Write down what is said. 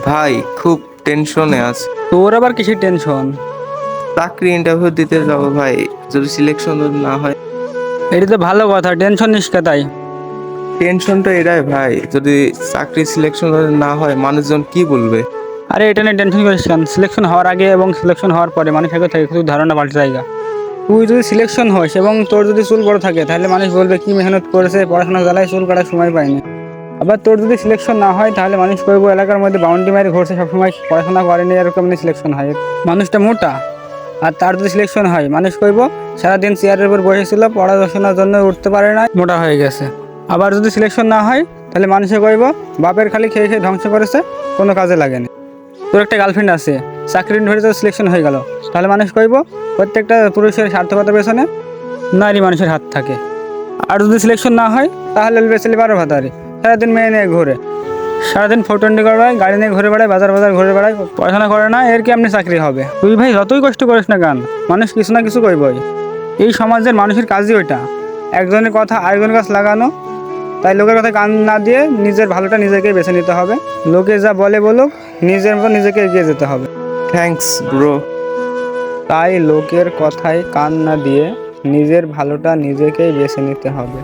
ভাই খুব টেনশনে আছে। তোর আবার কিসের টেনশন? চাকরি ইন্টারভিউ দিতে যাব ভাই, যদি সিলেকশন না হয়। এটা তো ভালো কথা, টেনশন নিস কে তাই? টেনশনটা এটাই ভাই, যদি চাকরি সিলেকশন না হয় মানুষজন কি বলবে। আরে এটা নিয়ে টেনশন করিস কেন? সিলেকশন হওয়ার আগে এবং সিলেকশন হওয়ার পরে মানুষ আগে থেকে কিছু ধারণা পাল্টে জায়গা। তুই যদি সিলেকশন হস এবং তোর যদি চুল বড় থাকে তাহলে মানুষ বলবে কি মেহনত করেছে, পড়াশোনা জ্বালায় চুল কাটার সময় পায়নি। আবার তোর যদি সিলেকশন না হয় তাহলে মানুষ করবো এলাকার মধ্যে বাউন্ডি মারি ঘুরছে, সবসময় পড়াশোনা করেনি, এরকম সিলেকশন হয়। মানুষটা মোটা। আর তার যদি সিলেকশন হয় মানুষ করবো সারাদিন চেয়ারের উপর বসেছিল, পড়াশোনার জন্য উঠতে পারে না, মোটা হয়ে গেছে। আবার যদি সিলেকশন না হয় তাহলে মানুষে কইব বাপের খালি খেয়ে খেয়ে ধ্বংস করেছে, কোনো কাজে লাগেনি। তোর একটা গার্লফ্রেন্ড আছে, চাকরি ধরে তোর সিলেকশন হয়ে গেল, তাহলে মানুষ কইব প্রত্যেকটা পুরুষের স্বার্থকতার পেছনে নারী মানুষের হাত থাকে। আর যদি সিলেকশন না হয় তাহলে বেসেলি 12 ভাতারি, সারাদিন মেয়ে নিয়ে ঘুরে, সারাদিন ফটোন্ডি করে বেড়ায়, গাড়ি নিয়ে ঘুরে বেড়ায়, বাজার বাজার ঘুরে বেড়ায়, পড়াশোনা করে না, এর কি আপনি চাকরি হবে? তুই ভাই যতই কষ্ট করিস না কেন, মানুষ কিছু না কিছু কইবই। এই সমাজের মানুষের কাজই ওইটা, একজনের কথা আরেকজনের কাছে লাগানো। তাই লোকের কথা কান না দিয়ে নিজের ভালোটা নিজেকেই বেছে নিতে হবে। লোকে যা বলে বলুক, নিজের মতো নিজেকে এগিয়ে যেতে হবে। Thanks bro. তাই লোকের কথায় কান না দিয়ে নিজের ভালোটা নিজেকেই বেছে নিতে হবে।